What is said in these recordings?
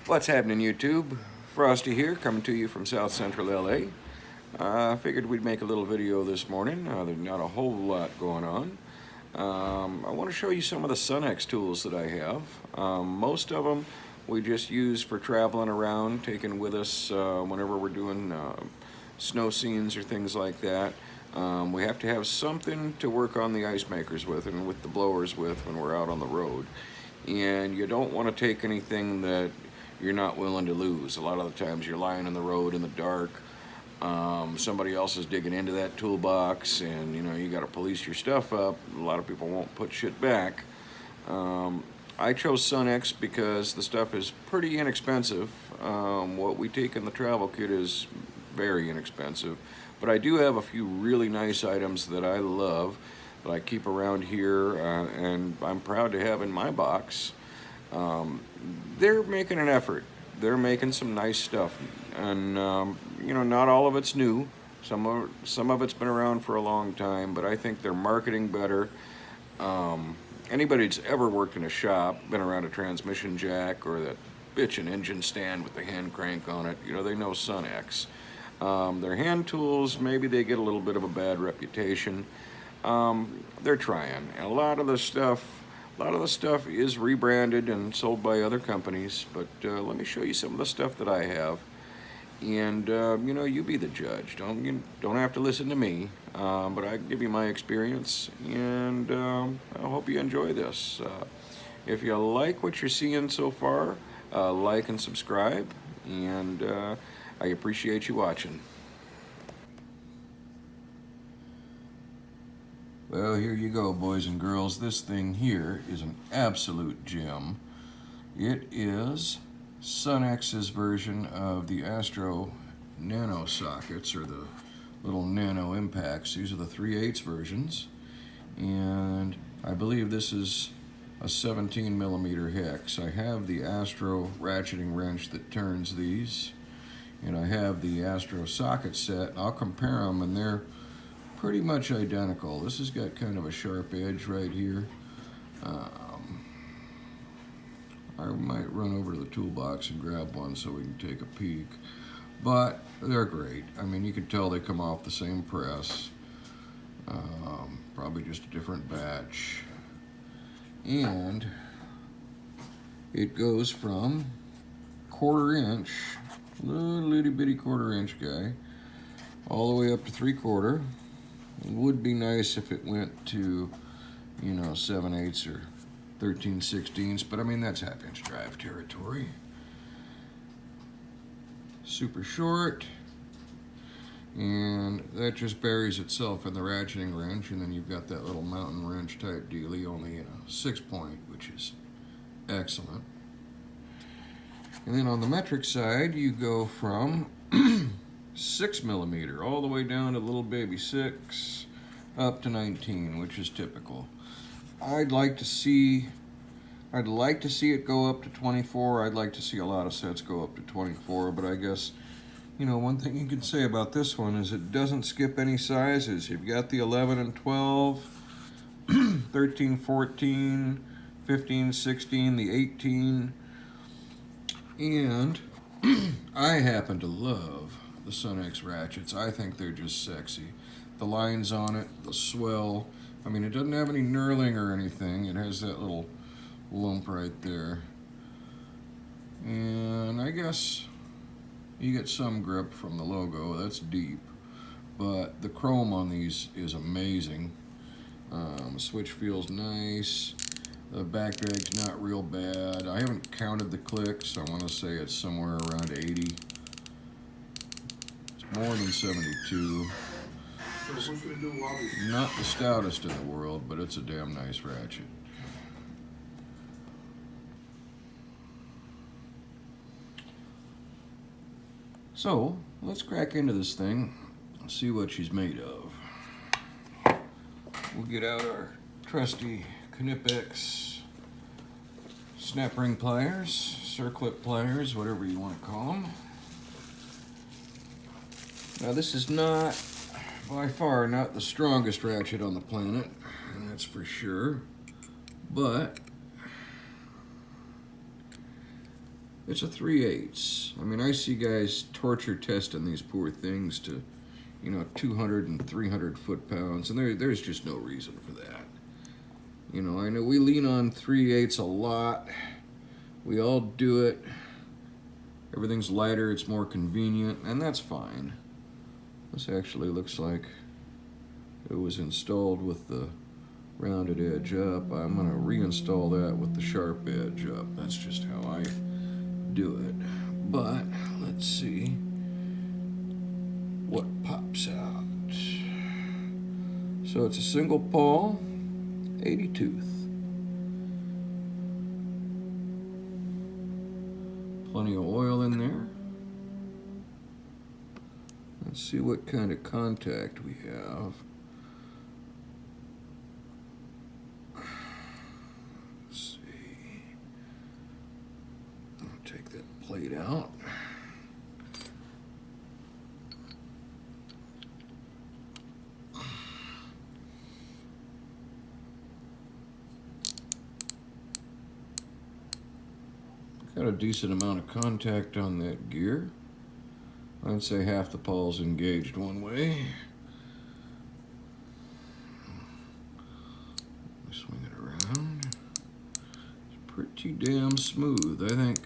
What's happening, YouTube? Frosty here, coming to you from South Central LA. Figured we'd make a little video this morning. There's not a whole lot going on. I want to show you some of the Sunex tools that I have. Most of them we just use for traveling around, taking with us whenever we're doing snow scenes or things like that. We have to have something to work on the ice makers with and with the blowers with when we're out on the road. And you don't want to take anything that you're not willing to lose. A lot of the times you're lying in the road in the dark. Somebody else is digging into that toolbox, and you got to police your stuff up. A lot of people won't put shit back. I chose Sunex because the stuff is pretty inexpensive. What we take in the travel kit is very inexpensive, but I do have a few really nice items that I love that I keep around here, and I'm proud to have in my box. They're making an effort. They're making some nice stuff, and not all of it's new. Some of it's been around for a long time, but I think they're marketing better. Anybody that's ever worked in a shop, been around a transmission jack or that bitchin' engine stand with the hand crank on it, they know Sunex. Their hand tools, maybe they get a little bit of a bad reputation. They're trying, and a lot of the stuff is rebranded and sold by other companies, but let me show you some of the stuff that I have, and you be the judge. You don't have to listen to me, but I can give you my experience, and I hope you enjoy this. If you like what you're seeing so far, like and subscribe, and I appreciate you watching. Well, here you go, boys and girls. This thing here is an absolute gem. It is Sunex's version of the Astro Nano sockets, or the little nano impacts. These are the 3/8 versions, and I believe this is a 17 millimeter hex. I have the Astro ratcheting wrench that turns these, and I have the Astro socket set. I'll compare them, and they're pretty much identical. This has got kind of a sharp edge right here. I might run over to the toolbox and grab one so we can take a peek, but they're great. I mean, you can tell they come off the same press, probably just a different batch, and it goes from 1/4 inch, little itty bitty 1/4 inch guy, all the way up to 3/4. It would be nice if it went to 7/8 or 13/16, but I mean, that's 1/2 inch drive territory. Super short, and that just buries itself in the ratcheting wrench, and then you've got that little mountain wrench type dealie, only in a 6-point, which is excellent. And then on the metric side, you go from 6 millimeter all the way down to little baby 6 up to 19, which is typical. I'd like to see it go up to 24. I'd like to see a lot of sets go up to 24, but I guess one thing you can say about this one is it doesn't skip any sizes. You've got the 11 and 12, 13, 14, 15, 16, the 18, and I happen to love the Sunex ratchets. I think they're just sexy. The lines on it, the swell. I mean, it doesn't have any knurling or anything. It has that little lump right there. And I guess you get some grip from the logo. That's deep. But the chrome on these is amazing. The switch feels nice. The back drag's not real bad. I haven't counted the clicks. I want to say it's somewhere around 80. More than 72. Not the stoutest in the world, but it's a damn nice ratchet. So, let's crack into this thing and see what she's made of. We'll get out our trusty Knipex snap ring pliers, circlip pliers, whatever you want to call them. Now, this is not, by far, not the strongest ratchet on the planet, that's for sure, but It's a 3/8. I mean, I see guys torture testing these poor things to, 200 and 300 foot-pounds, and there's just no reason for that. I know we lean on 3/8 a lot. We all do it. Everything's lighter, it's more convenient, and that's fine. This actually looks like it was installed with the rounded edge up. I'm going to reinstall that with the sharp edge up. That's just how I do it. But let's see what pops out. So it's a single pawl, 80 tooth. Plenty of oil in there. Let's see what kind of contact we have. Let's see. I'll take that plate out. Got a decent amount of contact on that gear. I'd say half the pawl's engaged one way. Swing it around. It's pretty damn smooth. I think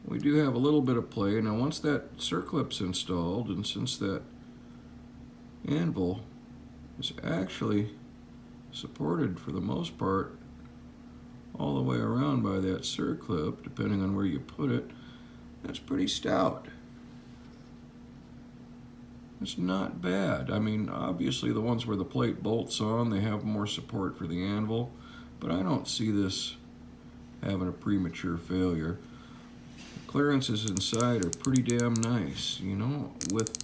we do have a little bit of play. Now once that circlip's installed, and since that anvil is actually supported for the most part all the way around by that circlip, depending on where you put it, that's pretty stout. It's not bad. I mean, obviously the ones where the plate bolts on, they have more support for the anvil, but I don't see this having a premature failure. The clearances inside are pretty damn nice, with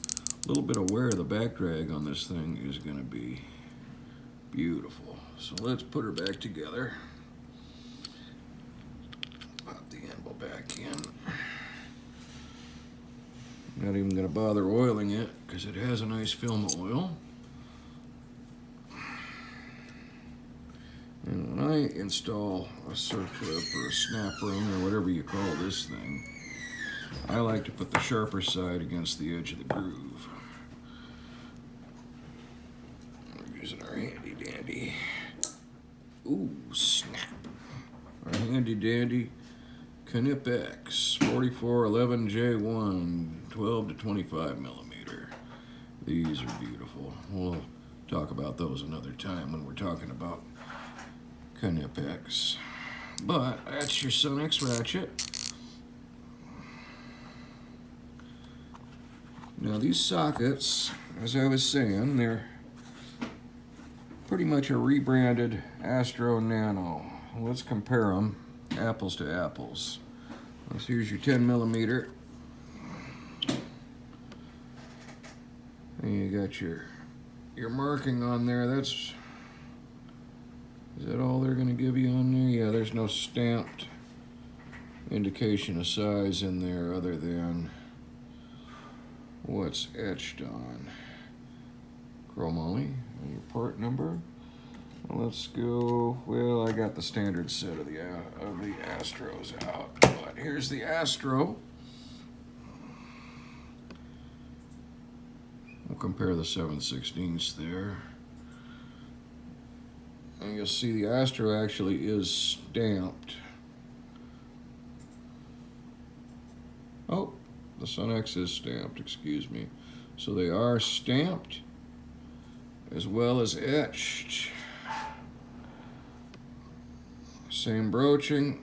a little bit of wear, the back drag on this thing is going to be beautiful. So let's put her back together. Pop the anvil back in. Not even going to bother oiling it because it has a nice film of oil. And when I install a circlip or a snap ring or whatever you call this thing, I like to put the sharper side against the edge of the groove. We're using our handy dandy. Ooh, snap. Our handy dandy Sunex 4411J1 12 to 25 millimeter. These are beautiful. We'll talk about those another time when we're talking about Sunex. But that's your Sunex ratchet. Now these sockets, as I was saying, they're pretty much a rebranded Astro Nano. Let's compare them apples to apples. So here's your 10 millimeter. And you got your marking on there. Is that all they're going to give you on there? Yeah, there's no stamped indication of size in there other than what's etched on. Chromoly and your part number. Let's go. Well, I got the standard set of the Astros out, but here's the Astro. We'll compare the 7/16 there, and you'll see the Astro actually is stamped. Oh, the Sunex is stamped. Excuse me. So they are stamped as well as etched. Same broaching,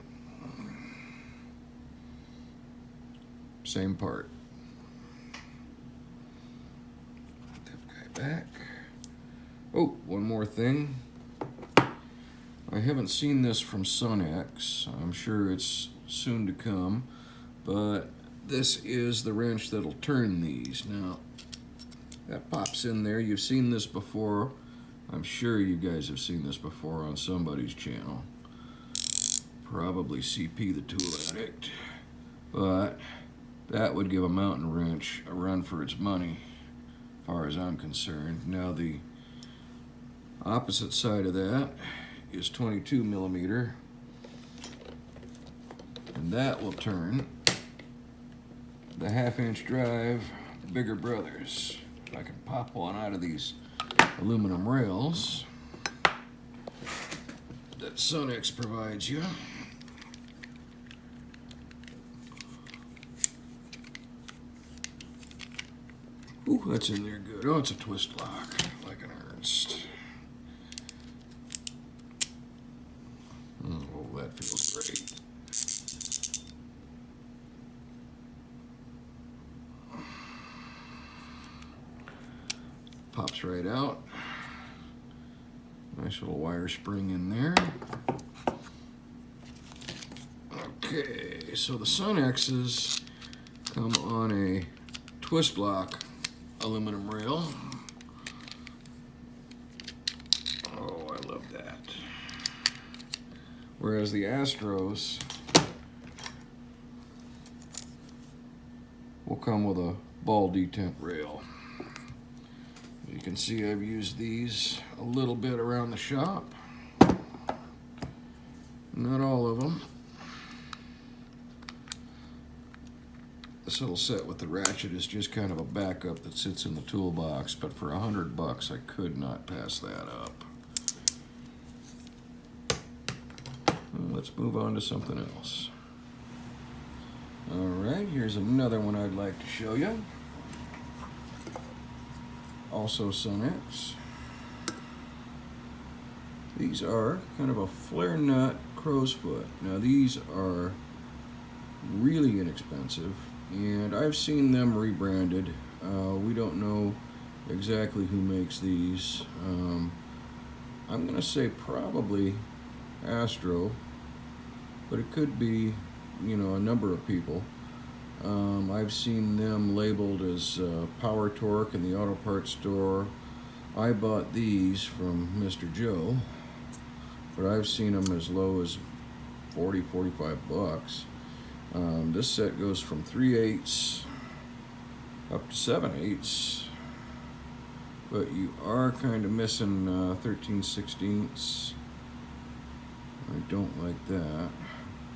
same part. Put that guy back. Oh, one more thing. I haven't seen this from Sunex. I'm sure it's soon to come, but this is the wrench that'll turn these. Now, that pops in there. You've seen this before. I'm sure you guys have seen this before on somebody's channel. Probably CP the Tool Addict, but that would give a mountain wrench a run for its money, as far as I'm concerned. Now the opposite side of that is 22 millimeter, and that will turn the 1/2-inch drive bigger brothers. If I can pop one out of these aluminum rails that Sunex provides you. Ooh, that's in there good. Oh, it's a twist lock, like an Ernst. Oh, that feels great. Pops right out. Nice little wire spring in there. Okay, so the Sunexes come on a twist lock aluminum rail. Oh, I love that. Whereas the Astros will come with a ball detent rail. You can see I've used these a little bit around the shop. Not all of them. This little set with the ratchet is just kind of a backup that sits in the toolbox, but for $100 I could not pass that up. Let's move on to something else. Alright, here's another one I'd like to show you. Also Sunex. These are kind of a flare nut crow's foot. Now these are really inexpensive, and I've seen them rebranded. We don't know exactly who makes these. I'm gonna say probably Astro, but it could be, you know, a number of people. I've seen them labeled as Power Torque in the auto parts store. I bought these from Mr. Joe, but I've seen them as low as $40–45. This set goes from 3/8 up to 7/8, but you are kind of missing 13/16. I don't like that.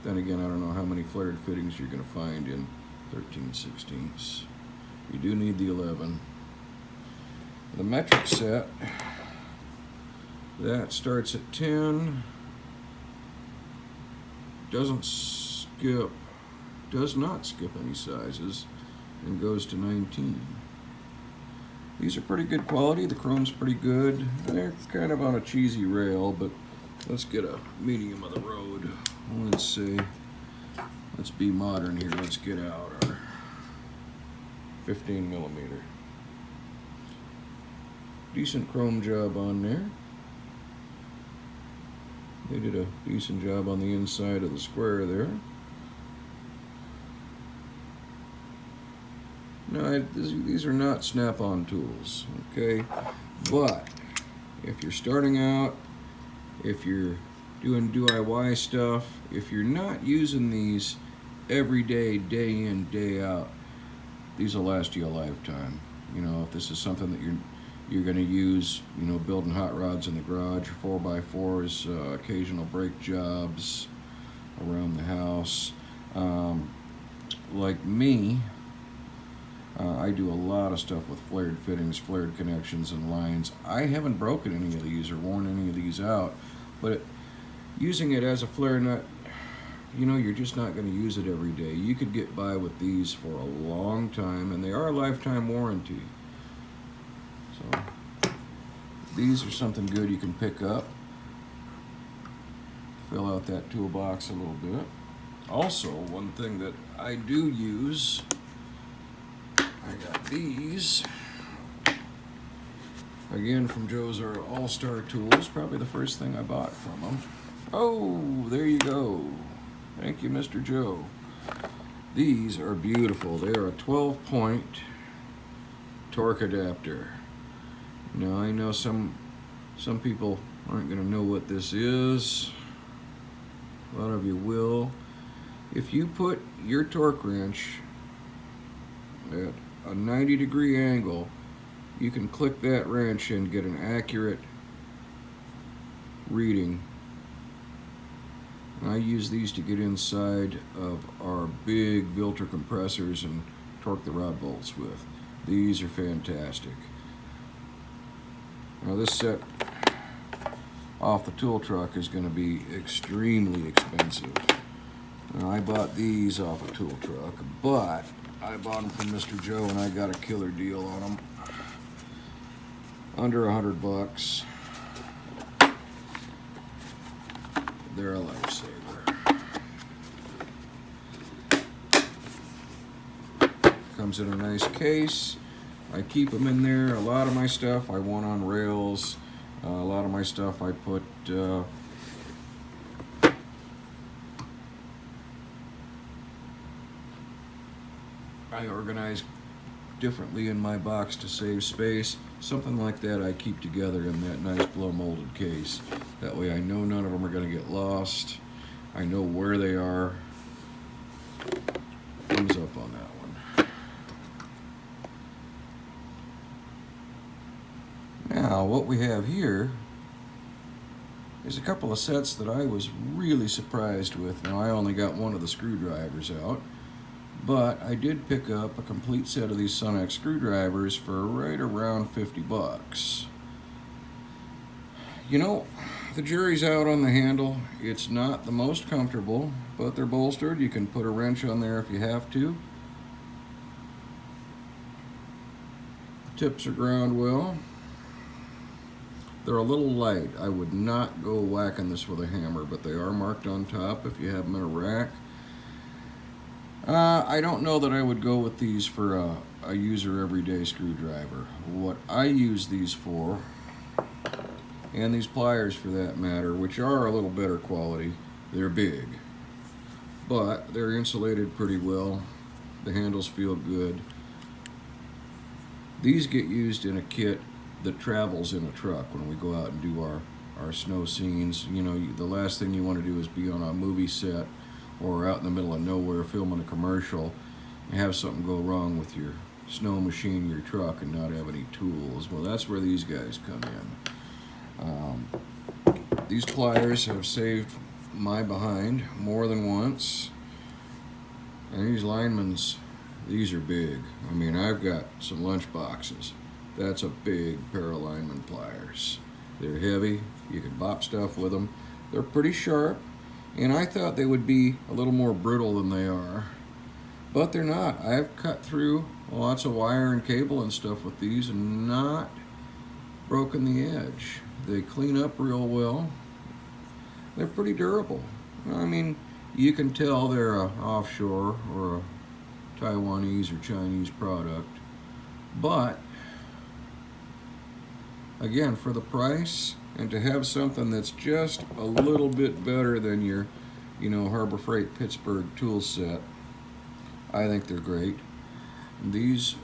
Then again, I don't know how many flared fittings you're going to find in 13/16. You do need the 11. The metric set, that starts at 10, does not skip any sizes, and goes to 19. These are pretty good quality. The chrome's pretty good. They're kind of on a cheesy rail, but let's get a medium of the road. Let's see. Let's be modern here. Let's get out our 15mm. Decent chrome job on there. They did a decent job on the inside of the square there. No, these are not snap-on tools, okay? But if you're starting out, if you're doing DIY stuff, if you're not using these every day, day in, day out, these will last you a lifetime. You know, if this is something that you're going to use, you know, building hot rods in the garage, 4x4s, occasional brake jobs around the house. Like me, I do a lot of stuff with flared fittings, flared connections and lines. I haven't broken any of these or worn any of these out, but using it as a flare nut, you know, you're just not going to use it every day. You could get by with these for a long time, and they are a lifetime warranty. So these are something good you can pick up. Fill out that toolbox a little bit. Also, one thing that I do use, I got these. Again, from Joe's All-Star Tools, probably the first thing I bought from him. Oh, there you go. Thank you, Mr. Joe. These are beautiful. They are a 12-point torque adapter. Now, I know some people aren't going to know what this is. A lot of you will. If you put your torque wrench at a 90-degree angle, you can click that wrench and get an accurate reading I use these to get inside of our big Vilter compressors and torque the rod bolts with. These are fantastic. Now this set off the tool truck is going to be extremely expensive. Now I bought these off a tool truck, but I bought them from Mr. Joe and I got a killer deal on them. Under $100. They're a lifesaver. Comes in a nice case. I keep them in there. A lot of my stuff I want on rails. A lot of my stuff I put I organize differently in my box to save space. Something like that I keep together in that nice blow molded case. That way I know none of them are going to get lost. I know where they are. Thumbs up on that one. Now what we have here is a couple of sets that I was really surprised with. Now I only got one of the screwdrivers out, but I did pick up a complete set of these Sunex screwdrivers for right around 50 bucks. You know, the jury's out on the handle. It's not the most comfortable, but they're bolstered. You can put a wrench on there if you have to. The tips are ground well. They're a little light. I would not go whacking this with a hammer, but they are marked on top if you have them in a rack. I don't know that I would go with these for a user everyday screwdriver. What I use these for, and these pliers for that matter, which are a little better quality, they're big, but they're insulated pretty well. The handles feel good. These get used in a kit that travels in a truck when we go out and do our snow scenes. You know, the last thing you want to do is be on a movie set or out in the middle of nowhere filming a commercial and have something go wrong with your snow machine, your truck, and not have any tools. Well, that's where these guys come in. These pliers have saved my behind more than once. And these linemen's, these are big. I mean, I've got some lunch boxes. That's a big pair of lineman pliers. They're heavy. You can bop stuff with them. They're pretty sharp. And I thought they would be a little more brittle than they are, but they're not. I've cut through lots of wire and cable and stuff with these and not broken the edge. They clean up real well. They're pretty durable. I mean, you can tell they're a offshore or a Taiwanese or Chinese product, but again, for the price, and to have something that's just a little bit better than your, you know, Harbor Freight Pittsburgh tool set, I think they're great. These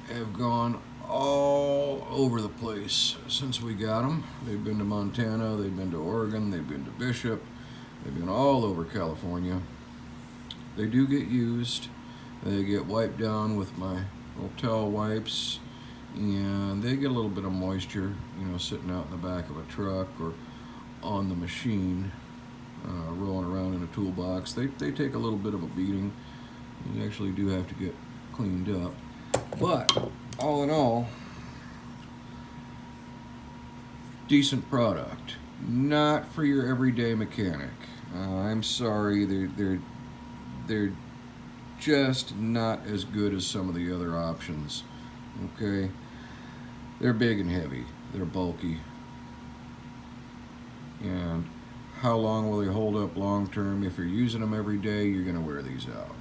have gone all over the place since we got them. They've been to Montana, they've been to Oregon, they've been to Bishop, they've been all over California. They do get used. They get wiped down with my little towel wipes, and they get a little bit of moisture, you know, sitting out in the back of a truck or on the machine, rolling around in a toolbox. They take a little bit of a beating. You actually do have to get cleaned up. But all in all, decent product. Not for your everyday mechanic. I'm sorry, they're just not as good as some of the other options. Okay, they're big and heavy, they're bulky, and how long will they hold up long term? If you're using them every day, you're going to wear these out.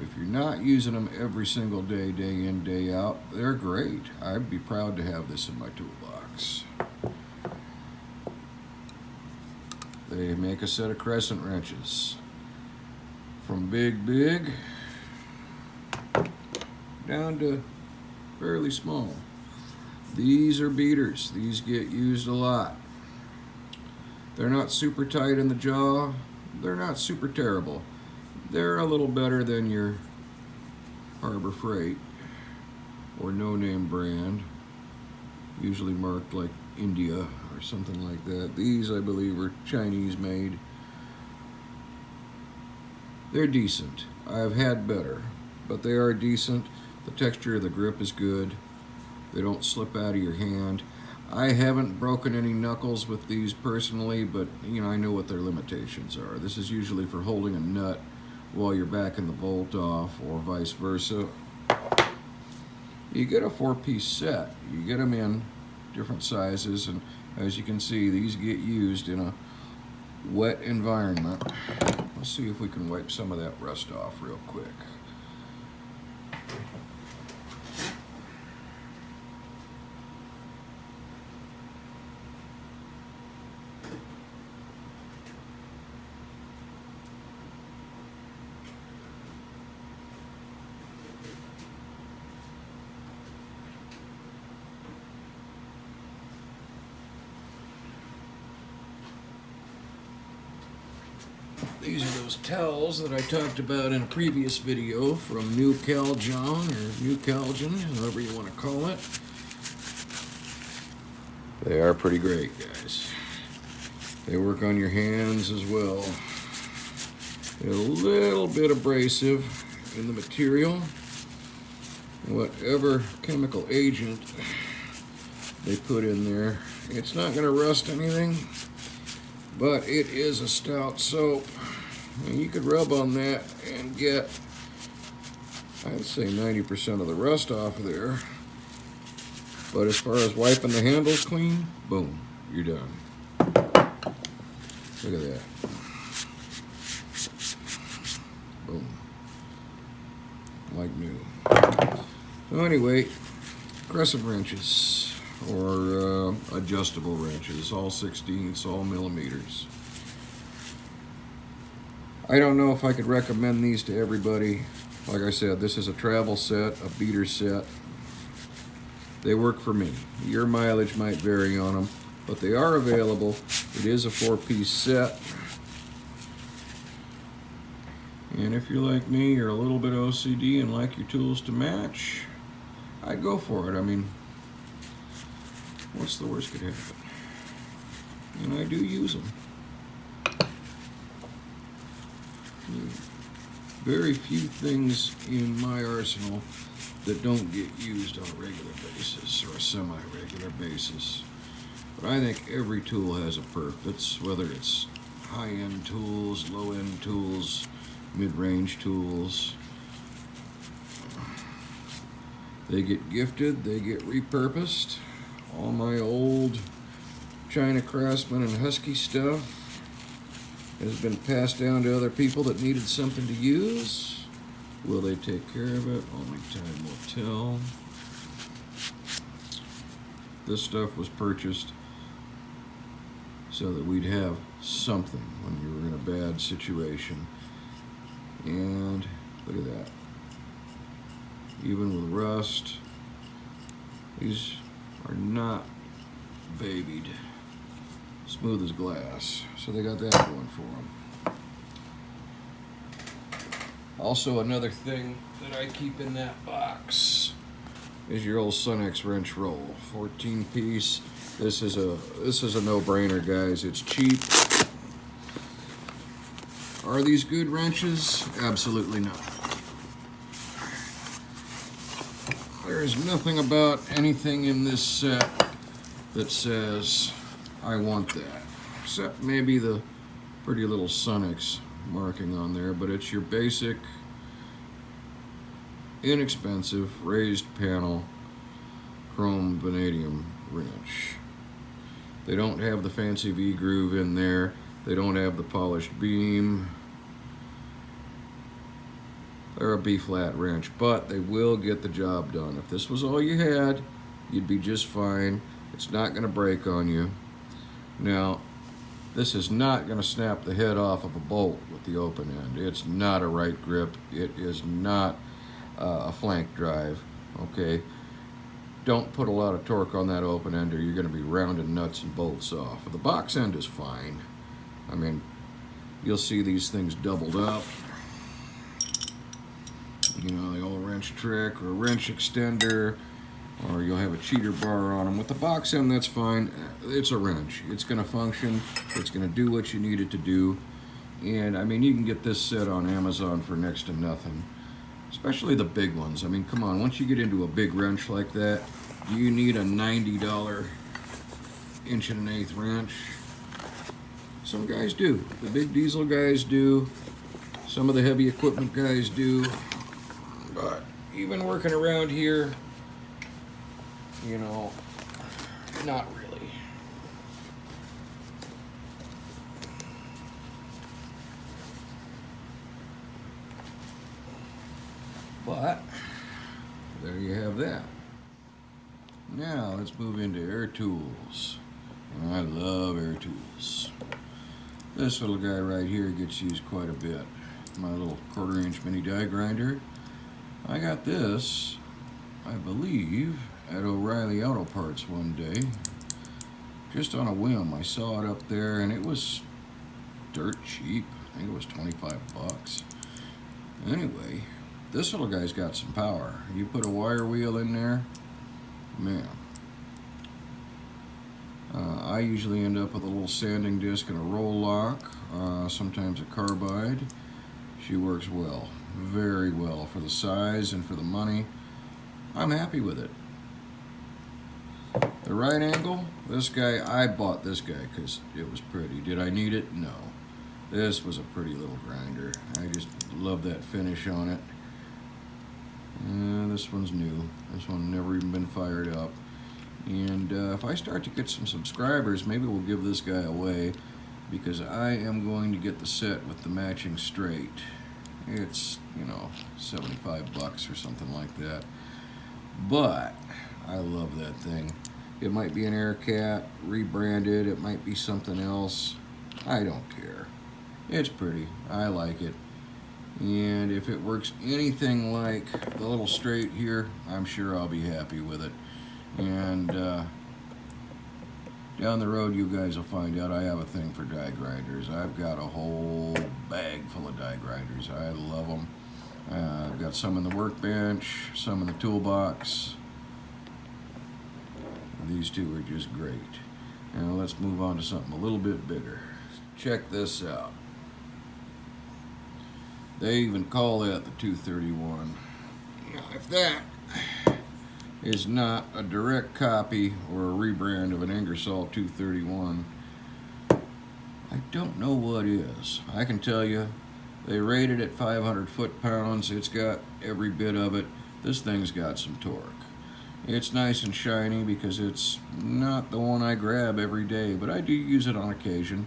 If you're not using them every single day, day in, day out, they're great. I'd be proud to have this in my toolbox. They make a set of crescent wrenches from big down to fairly small. These are beaters. These get used a lot. They're not super tight in the jaw. They're not super terrible. They're a little better than your Harbor Freight or no-name brand, usually marked like India or something like that. These, I believe, are Chinese made. They're decent. I've had better, but they are decent. The texture of the grip is good. They don't slip out of your hand. I haven't broken any knuckles with these personally, but you know, I know what their limitations are. This is usually for holding a nut while you're backing the bolt off, or vice versa. You get a 4-piece set. You get them in different sizes, and as you can see, these get used in a wet environment. Let's see if we can wipe some of that rust off real quick. These are those towels that I talked about in a previous video from New Caljon, or New Caljon, however you want to call it. They are pretty great, guys. They work on your hands as well. They're a little bit abrasive in the material. Whatever chemical agent they put in there, it's not going to rust anything, but it is a stout soap. And you could rub on that and get, I'd say, 90% of the rust off of there. But as far as wiping the handles clean, boom, you're done. Look at that. Boom. Like new. So anyway, crescent wrenches, or adjustable wrenches, all 16ths, all millimeters. I don't know if I could recommend these to everybody. Like I said, this is a travel set, a beater set. They work for me. Your mileage might vary on them, but they are available. It is a 4-piece set. And if you're like me, you're a little bit OCD and like your tools to match, I'd go for it. I mean, what's the worst could happen? And I do use them. Very few things in my arsenal that don't get used on a regular basis or a semi-regular basis. But I think every tool has a purpose, whether it's high-end tools, low-end tools, mid-range tools. They get gifted, they get repurposed. All my old China Craftsman and Husky stuff has been passed down to other people that needed something to use. Will they take care of it? Only time will tell. This stuff was purchased so that we'd have something when we were in a bad situation. And look at that. Even with rust, these are not babied. Smooth as glass. So they got that going for them. Also, another thing that I keep in that box is your old Sunex wrench roll. 14-piece. This is a no-brainer, guys. It's cheap. Are these good wrenches? Absolutely not. There is nothing about anything in this set that says I want that, except maybe the pretty little Sunex marking on there, but it's your basic, inexpensive, raised panel, chrome vanadium wrench. They don't have the fancy V-groove in there. They don't have the polished beam. They're a B-flat wrench, but they will get the job done. If this was all you had, you'd be just fine. It's not going to break on you. Now, this is not going to snap the head off of a bolt with the open end. It's not a right grip. It is not a flank drive, okay? Don't put a lot of torque on that open end or you're going to be rounding nuts and bolts off. The box end is fine. I mean, you'll see these things doubled up. You know, the old wrench trick or a wrench extender, or you'll have a cheater bar on them. With the box end, that's fine. It's a wrench. It's going to function. It's going to do what you need it to do. And I mean, you can get this set on Amazon for next to nothing, especially the big ones. I mean, come on, once you get into a big wrench like that, do you need a $90 inch and an eighth wrench? Some guys do. The big diesel guys do. Some of the heavy equipment guys do. But even working around here, you know, not really. But there you have that. Now let's move into air tools. And I love air tools. This little guy right here gets used quite a bit. My little 1/4 inch mini die grinder. I got this, I believe, at O'Reilly Auto Parts one day. Just on a whim. I saw it up there and it was dirt cheap. I think it was 25 bucks. Anyway, this little guy's got some power. You put a wire wheel in there, man. I usually end up with a little sanding disc and a roll lock, sometimes a carbide. She works well, very well for the size and for the money. I'm happy with it. The right angle, this guy, I bought this guy because it was pretty. Did I need it? No. This was a pretty little grinder. I just love that finish on it. This one's new. This one never even been fired up. And if I start to get some subscribers, maybe we'll give this guy away, because I am going to get the set with the matching straight. It's, you know, 75 bucks or something like that. But I love that thing. It might be an Aircat, rebranded, it might be something else. I don't care. It's pretty. I like it. And if it works anything like the little straight here, I'm sure I'll be happy with it. And down the road, you guys will find out I have a thing for die grinders. I've got a whole bag full of die grinders. I love them. I've got some in the workbench, some in the toolbox. These two are just great. Now let's move on to something a little bit bigger. Check this out. They even call that the 231. Now, if that is not a direct copy or a rebrand of an Ingersoll 231, I don't know what is. I can tell you, they rated it 500 foot-pounds. It's got every bit of it. This thing's got some torque. It's nice and shiny because it's not the one I grab every day, but I do use it on occasion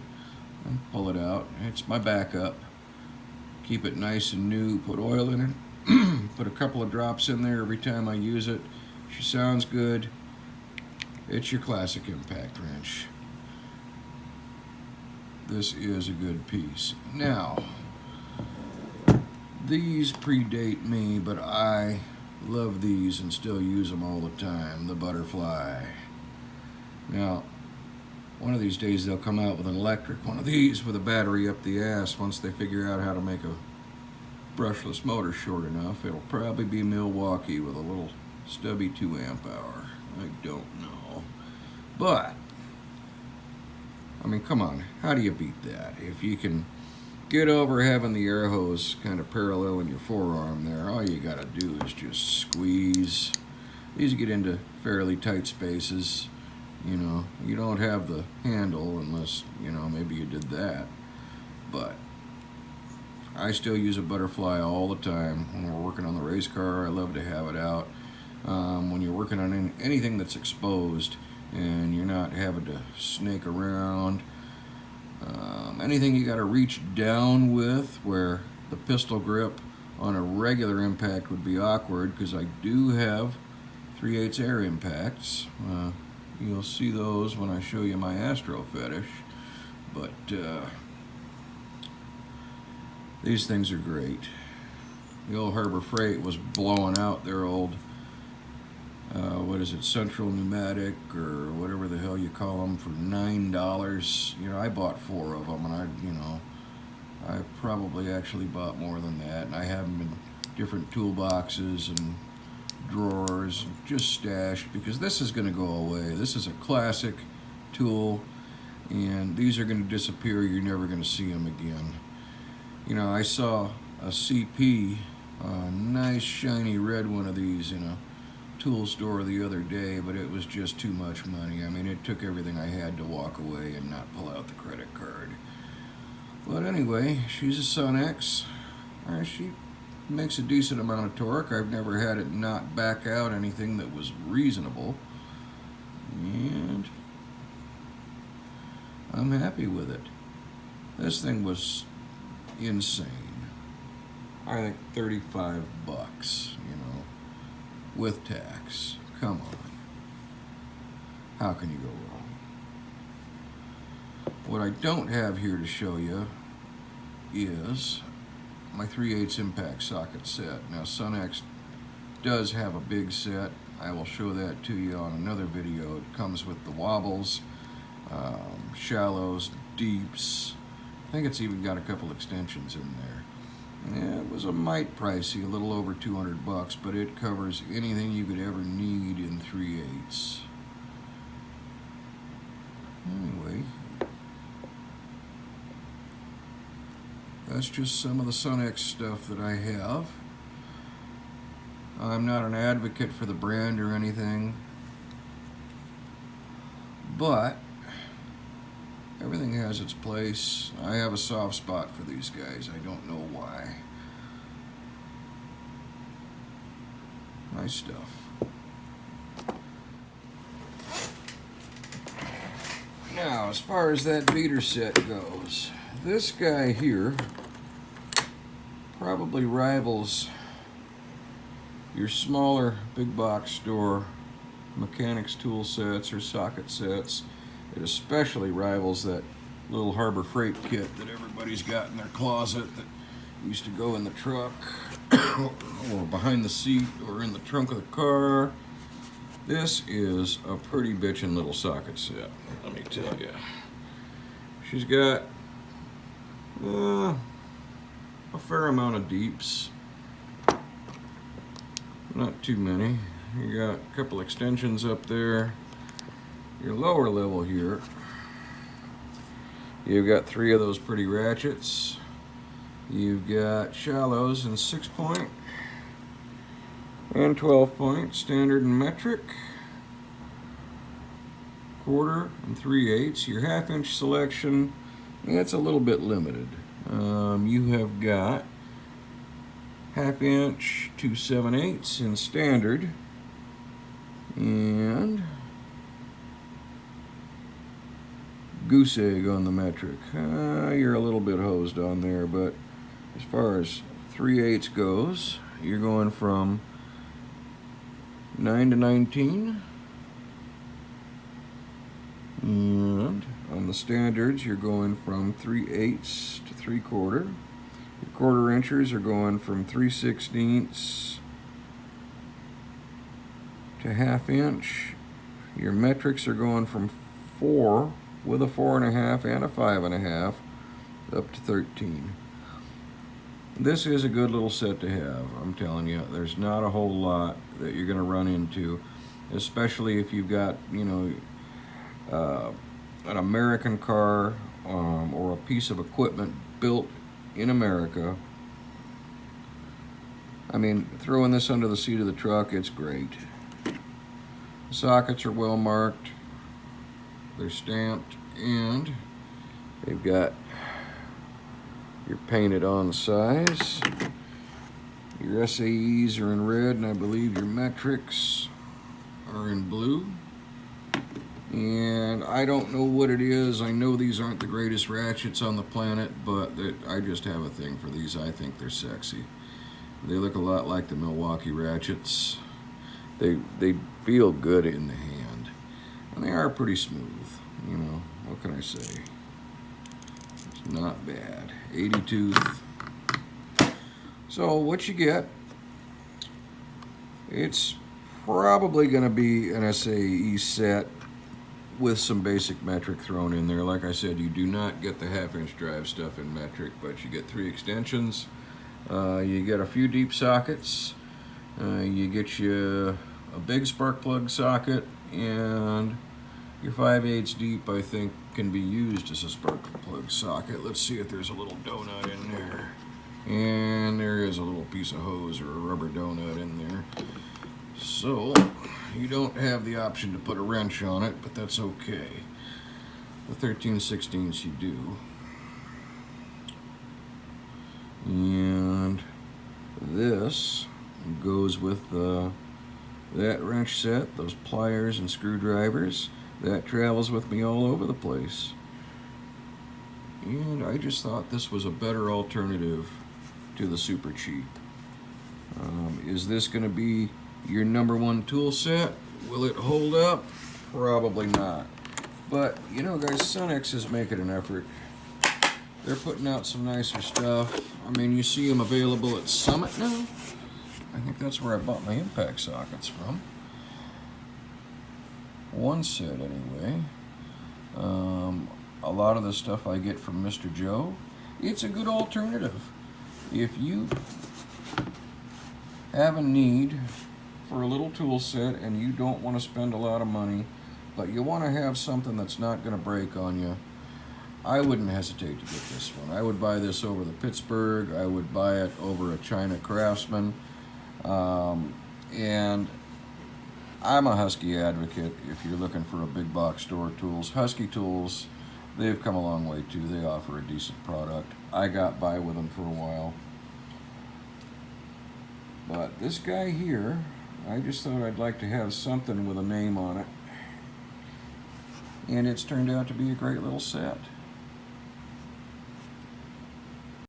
and pull it out. It's my backup. Keep it nice and new, put oil in it, put a couple of drops in there every time I use it. She sounds good. It's your classic impact wrench. This is a good piece. Now, these predate me, but I love these and still use them all the time. The Butterfly. Now, one of these days they'll come out with an electric one of these with a battery up the ass. Once they figure out how to make a brushless motor short enough, it'll probably be Milwaukee with a little stubby 2 amp hour. I don't know. But, I mean, come on, how do you beat that? If you can get over having the air hose kind of parallel in your forearm there, all you gotta do is just squeeze. These get into fairly tight spaces. You know, you don't have the handle unless, you know, maybe you did that. But I still use a Butterfly all the time. When we're working on the race car, I love to have it out. When you're working on anything that's exposed and you're not having to snake around, anything you got to reach down with, where the pistol grip on a regular impact would be awkward, because I do have 3/8 air impacts. You'll see those when I show you my Astro fetish. But these things are great. The old Harbor Freight was blowing out their old, what is it, Central Pneumatic or whatever the hell you call them, for $9. You know, I bought 4 of them, and I probably actually bought more than that. And I have them in different toolboxes and drawers, just stashed, because this is going to go away. This is a classic tool, and these are going to disappear. You're never going to see them again. You know, I saw a CP, a nice shiny red one of these in a tool store the other day, but it was just too much money. I mean, it took everything I had to walk away and not pull out the credit card. But anyway, she's a Sunex. She makes a decent amount of torque. I've never had it not back out anything that was reasonable. And I'm happy with it. This thing was insane. I think 35 bucks, you know, with tax. Come on. How can you go wrong? What I don't have here to show you is my 3/8 impact socket set. Now, Sunex does have a big set. I will show that to you on another video. It comes with the wobbles, shallows, deeps. I think it's even got a couple extensions in there. Yeah, it was a mite pricey, a little over 200 bucks, but it covers anything you could ever need in 3/8. Anyway, that's just some of the Sunex stuff that I have. I'm not an advocate for the brand or anything, but everything has its place. I have a soft spot for these guys. I don't know why. Nice stuff. Now, as far as that beater set goes, this guy here probably rivals your smaller big box store mechanics tool sets or socket sets. It especially rivals that little Harbor Freight kit that everybody's got in their closet that used to go in the truck or behind the seat or in the trunk of the car. This is a pretty bitchin' little socket set, let me tell you. She's got a fair amount of deeps. Not too many. You got a couple extensions up there. Your lower level here, you've got 3 of those pretty ratchets. You've got shallows and 6-point and 12-point, standard and metric, quarter and 3/8. Your 1/2-inch selection, it's a little bit limited. You have got 1/2-inch to 7/8 in standard, and goose egg on the metric. You're a little bit hosed on there, but as far as 3/8 goes, you're going from 9 to 19, and on the standards you're going from 3/8 to 3/4. Your 1/4 inchers are going from 3/16 to 1/2 inch. Your metrics are going from 4 with a 4.5 and a 5.5 up to 13. This is a good little set to have. I'm telling you, there's not a whole lot that you're going to run into, especially if you've got, you know, an American car or a piece of equipment built in America. I mean, throwing this under the seat of the truck, it's great. The sockets are well marked, they're stamped, and they've got your painted on the sides. Your SAEs are in red, and I believe your metrics are in blue. And I don't know what it is. I know these aren't the greatest ratchets on the planet, but I just have a thing for these. I think they're sexy. They look a lot like the Milwaukee ratchets. They feel good in the hand, and they are pretty smooth. You know, what can I say? It's not bad. 80 tooth. So what you get, it's probably going to be an SAE set with some basic metric thrown in there. Like I said, you do not get the 1/2-inch drive stuff in metric, but you get 3 extensions. You get a few deep sockets. You get you a big spark plug socket, and Your 5/8 deep, I think, can be used as a spark plug socket. Let's see if there's a little donut in there. And there is a little piece of hose or a rubber donut in there. So you don't have the option to put a wrench on it, but that's okay. The 13/16 you do. And this goes with that wrench set, those pliers and screwdrivers. That travels with me all over the place. And I just thought this was a better alternative to the super cheap. Is this going to be your #1 tool set? Will it hold up? Probably not. But, you know, guys, Sunex is making an effort. They're putting out some nicer stuff. I mean, you see them available at Summit now. I think that's where I bought my impact sockets from. One set, anyway. A lot of the stuff I get from Mr. Joe. It's a good alternative. If you have a need for a little tool set and you don't want to spend a lot of money, but you want to have something that's not going to break on you, I wouldn't hesitate to get this one. I would buy this over the Pittsburgh. I would buy it over a China Craftsman. And I'm a Husky advocate if you're looking for a big box store tools. Husky tools, they've come a long way too. They offer a decent product. I got by with them for a while. But this guy here, I just thought I'd like to have something with a name on it. And it's turned out to be a great little set.